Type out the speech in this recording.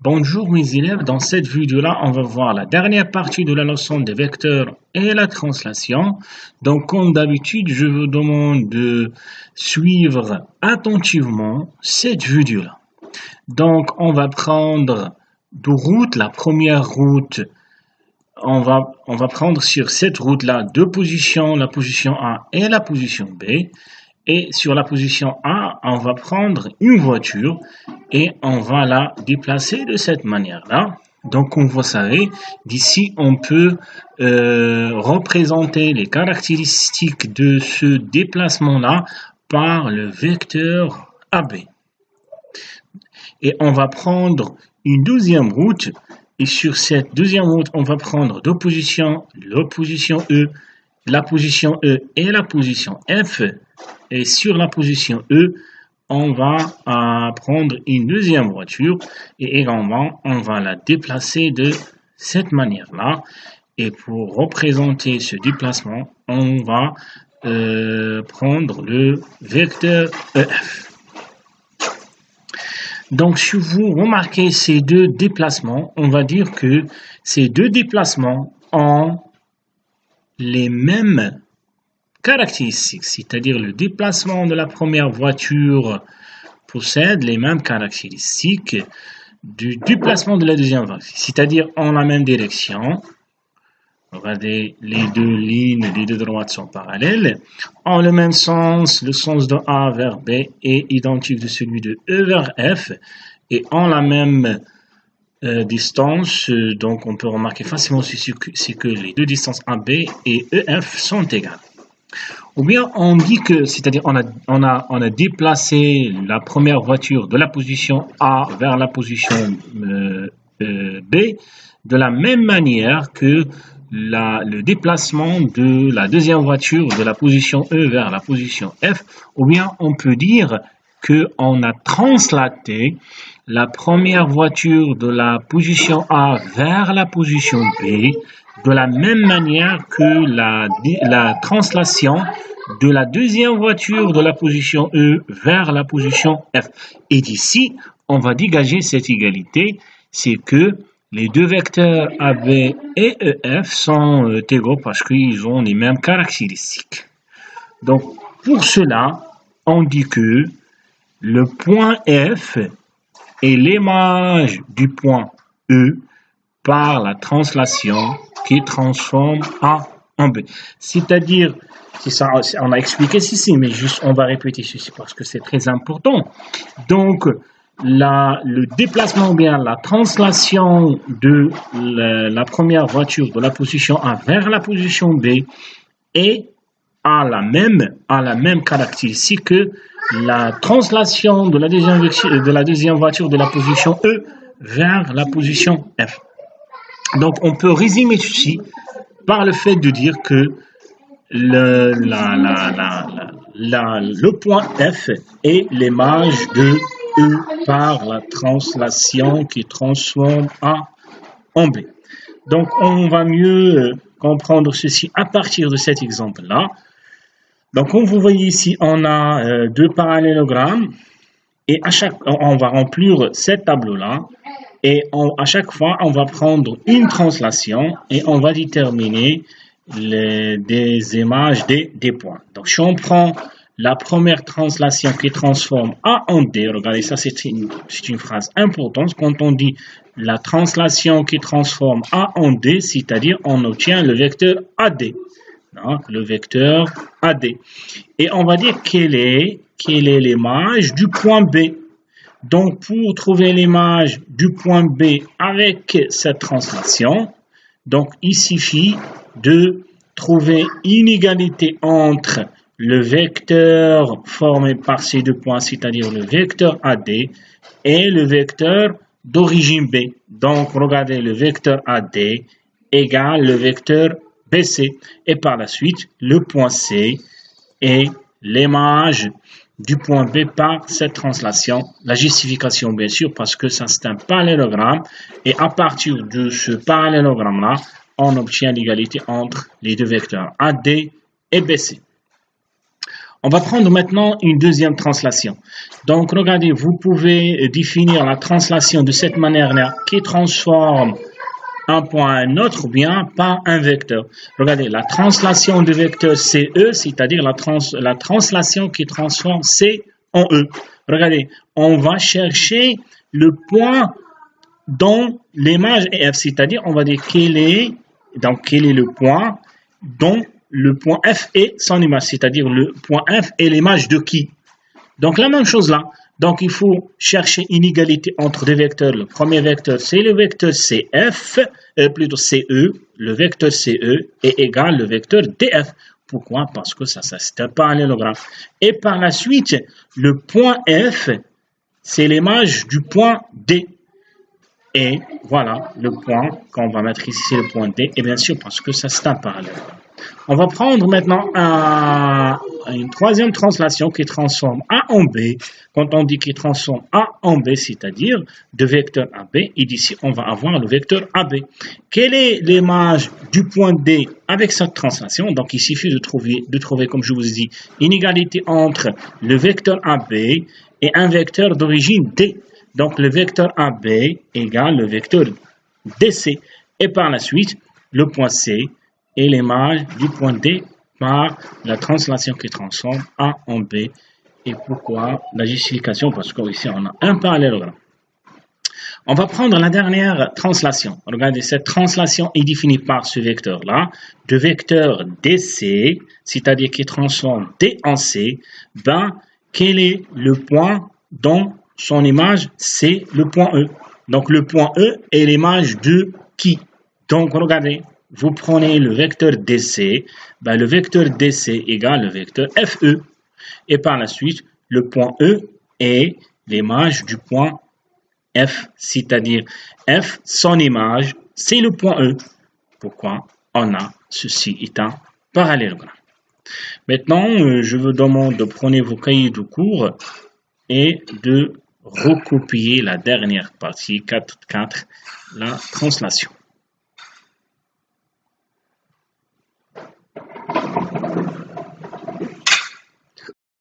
Bonjour mes élèves, dans cette vidéo-là, on va voir la dernière partie de la leçon des vecteurs et la translation. Donc comme d'habitude, je vous demande de suivre attentivement cette vidéo-là. Donc on va prendre deux routes. La première route, on va prendre sur cette route-là deux positions, la position A et la position B. Et sur la position A, on va prendre une voiture et on va la déplacer de cette manière-là. Donc, comme vous savez, d'ici, on peut représenter les caractéristiques de ce déplacement-là par le vecteur AB. Et on va prendre une deuxième route. Et sur cette deuxième route, on va prendre deux positions, la position E et la position F. Et sur la position E, on va prendre une deuxième voiture et également, on va la déplacer de cette manière-là. Et pour représenter ce déplacement, on va prendre le vecteur EF. Donc, si vous remarquez ces deux déplacements, on va dire que ces deux déplacements ont les mêmes caractéristiques, c'est-à-dire le déplacement de la première voiture possède les mêmes caractéristiques du déplacement de la deuxième voiture, c'est-à-dire en la même direction. Regardez, les deux lignes, les deux droites sont parallèles. En le même sens, le sens de A vers B est identique de celui de E vers F. Et en la même distance, donc on peut remarquer facilement c'est que les deux distances AB et EF sont égales. Ou bien on dit que, c'est-à-dire on a déplacé la première voiture de la position A vers la position B de la même manière que le déplacement de la deuxième voiture de la position E vers la position F. Ou bien on peut dire qu'on a translaté la première voiture de la position A vers la position B de la même manière que la translation de la deuxième voiture de la position E vers la position F. Et d'ici, on va dégager cette égalité, c'est que les deux vecteurs AB et EF sont égaux parce qu'ils ont les mêmes caractéristiques. Donc, pour cela, on dit que le point F est l'image du point E par la translation qui transforme A en B. C'est-à-dire, c'est ça, on a expliqué ceci, mais juste on va répéter ceci parce que c'est très important. Donc, le déplacement ou bien la translation de la première voiture de la position A vers la position B a la même caractéristique que la translation de la deuxième voiture de la position E vers la position F. Donc, on peut résumer ceci par le fait de dire que le point F est l'image de E par la translation qui transforme A en B. Donc, on va mieux comprendre ceci à partir de cet exemple-là. Donc, comme vous voyez ici, on a deux parallélogrammes et on va remplir ce tableau-là. Et à chaque fois, on va prendre une translation et on va déterminer des images des points. Donc, si on prend la première translation qui transforme A en D, regardez ça, c'est une phrase importante. Quand on dit la translation qui transforme A en D, c'est-à-dire on obtient le vecteur AD. Donc, le vecteur AD. Et on va dire quelle est l'image du point B. Donc, pour trouver l'image du point B avec cette translation, donc il suffit de trouver une égalité entre le vecteur formé par ces deux points, c'est-à-dire le vecteur AD, et le vecteur d'origine B. Donc, regardez, le vecteur AD égale le vecteur BC. Et par la suite, le point C est l'image du point B par cette translation. La justification, bien sûr, parce que ça c'est un parallélogramme. Et à partir de ce parallélogramme-là, on obtient l'égalité entre les deux vecteurs AD et BC. On va prendre maintenant une deuxième translation. Donc, regardez, vous pouvez définir la translation de cette manière-là qui transforme un point à un autre ou bien par un vecteur. Regardez, la translation du vecteur CE, c'est-à-dire la translation qui transforme C en E. Regardez, on va chercher le point dont l'image est F, c'est-à-dire on va dire quel est le point dont le point F est son image, c'est-à-dire le point F est l'image de qui. Donc la même chose là. Donc il faut chercher une égalité entre deux vecteurs. Le premier vecteur c'est le vecteur CF, plutôt CE, le vecteur CE est égal au vecteur DF. Pourquoi? Parce que ça c'est un parallélogramme. Et par la suite, le point F, c'est l'image du point D. Et voilà le point qu'on va mettre ici, c'est le point D. Et bien sûr, parce que ça c'est un parallélogramme. On va prendre maintenant une troisième translation qui transforme A en B. Quand on dit qu'il transforme A en B, c'est-à-dire de vecteur AB, et d'ici on va avoir le vecteur AB. Quelle est l'image du point D avec cette translation? Donc il suffit de trouver, comme je vous ai dit, une égalité entre le vecteur AB et un vecteur d'origine D. Donc le vecteur AB égale le vecteur DC. Et par la suite, le point C et l'image du point D par la translation qui transforme A en B. Et pourquoi la justification? Parce qu'ici on a un parallélogramme. On va prendre la dernière translation. Regardez, cette translation est définie par ce vecteur-là, de vecteur DC, c'est-à-dire qui transforme D en C. Quel est le point dont son image, c'est le point E. Donc le point E est l'image de qui? Donc regardez, vous prenez le vecteur DC, le vecteur DC égale le vecteur FE. Et par la suite, le point E est l'image du point F, c'est-à-dire F, son image, c'est le point E. Pourquoi? On a ceci étant parallélogramme. Maintenant, je vous demande de prendre vos cahiers de cours et de recopier la dernière partie, 4.4, la translation.